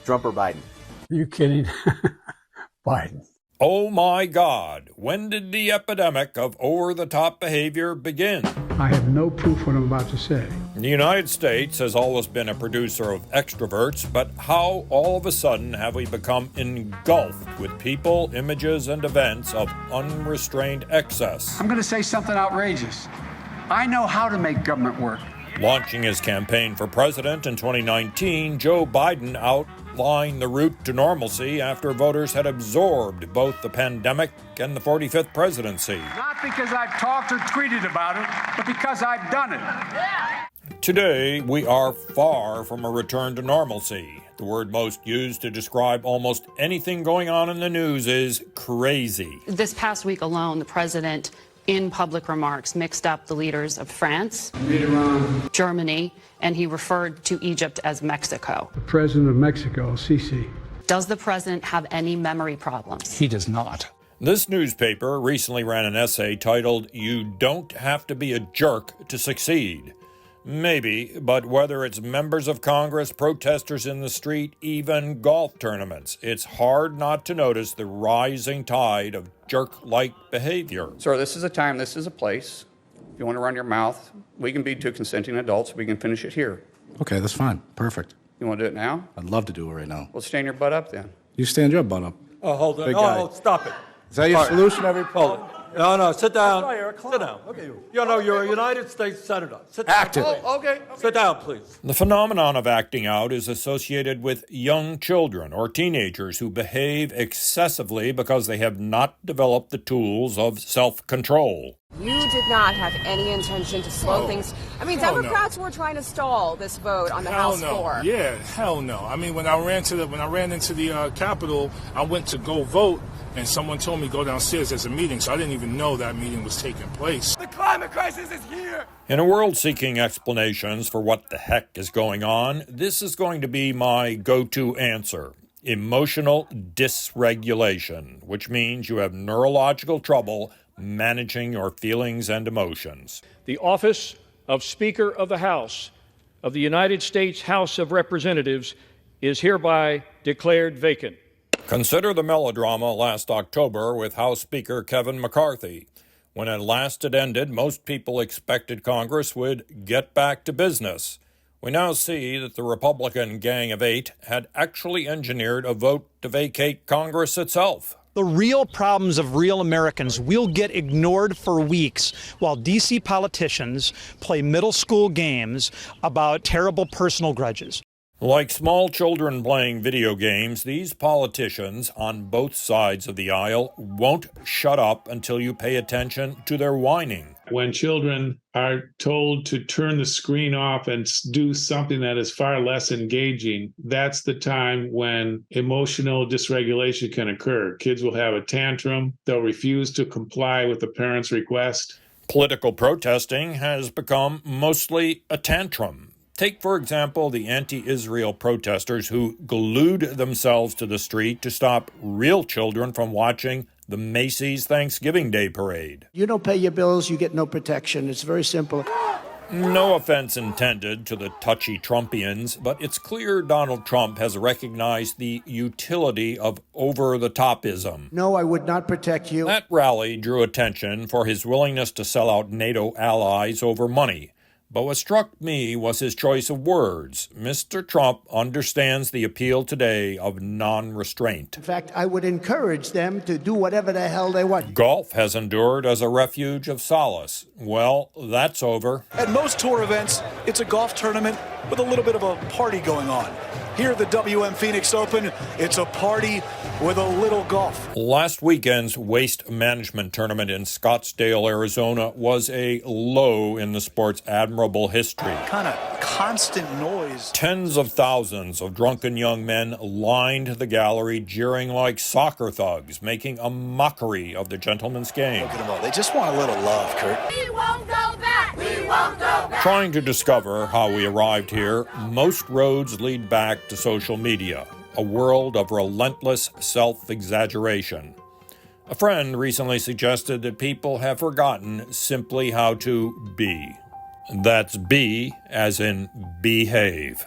Trump or Biden? Are you kidding? Biden. Oh my God, when did the epidemic of over-the-top behavior begin? I have no proof what I'm about to say. The United States has always been a producer of extroverts, but how all of a sudden have we become engulfed with people, images, and events of unrestrained excess? I'm going to say something outrageous. I know how to make government work. Launching his campaign for president in 2019, Joe Biden outlined the route to normalcy after voters had absorbed both the pandemic and the 45th presidency. Not because I've talked or tweeted about it, but because I've done it. Today, we are far from a return to normalcy. The word most used to describe almost anything going on in the news is crazy. This past week alone, the president, in public remarks, mixed up the leaders of France, Germany, and he referred to Egypt as Mexico. The president of Mexico, Sisi. Does the president have any memory problems? He does not. This newspaper recently ran an essay titled, "You Don't Have to Be a Jerk to Succeed." Maybe, but whether it's members of Congress, protesters in the street, even golf tournaments, it's hard not to notice the rising tide of jerk-like behavior. Sir, this is a time, this is a place. If you want to run your mouth, we can be two consenting adults. We can finish it here. Okay, that's fine. Perfect. You want to do it now? I'd love to do it right now. Well, stand your butt up then. You stand your butt up. Oh, hold on. Big guy. Oh, stop it. Is that your solution every Hold it. No, sit down. Sorry, Eric, Sit down. Okay. You're a United States Senator. Sit down. Active. Oh, okay. Sit down, please. The phenomenon of acting out is associated with young children or teenagers who behave excessively because they have not developed the tools of self-control. You did not have any intention to slow things. I mean, Democrats were trying to stall this vote on the House floor. Yeah, hell no. I mean, when I ran into the Capitol, I went to go vote, and someone told me go downstairs. There's a meeting, so I didn't even know that meeting was taking place. The climate crisis is here. In a world seeking explanations for what the heck is going on, this is going to be my go-to answer. Emotional dysregulation, which means you have neurological trouble managing your feelings and emotions. The office of Speaker of the House of the United States House of Representatives is hereby declared vacant. Consider the melodrama last October with House Speaker Kevin McCarthy. When at last it ended, most people expected Congress would get back to business. We now see that the Republican Gang of Eight had actually engineered a vote to vacate Congress itself. The real problems of real Americans will get ignored for weeks while D.C. politicians play middle school games about terrible personal grudges. Like small children playing video games, these politicians on both sides of the aisle won't shut up until you pay attention to their whining. When children are told to turn the screen off and do something that is far less engaging, that's the time when emotional dysregulation can occur. Kids will have a tantrum. They'll refuse to comply with the parent's request. Political protesting has become mostly a tantrum. Take, for example, the anti-Israel protesters who glued themselves to the street to stop real children from watching the Macy's Thanksgiving Day Parade. You don't pay your bills, you get no protection. It's very simple. No offense intended to the touchy Trumpians, but it's clear Donald Trump has recognized the utility of over-the-topism. No, I would not protect you. That rally drew attention for his willingness to sell out NATO allies over money. But what struck me was his choice of words. Mr. Trump understands the appeal today of non-restraint. In fact, I would encourage them to do whatever the hell they want. Golf has endured as a refuge of solace. Well, that's over. At most tour events, it's a golf tournament with a little bit of a party going on. Here at the WM Phoenix Open, it's a party with a little golf. Last weekend's waste management tournament in Scottsdale, Arizona, was a low in the sport's admirable history. Kind of constant noise. Tens of thousands of drunken young men lined the gallery, jeering like soccer thugs, making a mockery of the gentleman's game. Look at them all. They just want a little love, Kurt. We won't go back. We won't go back. Trying to discover how we arrived here, most roads lead back to social media, a world of relentless self-exaggeration. A friend recently suggested that people have forgotten simply how to be. That's be as in behave.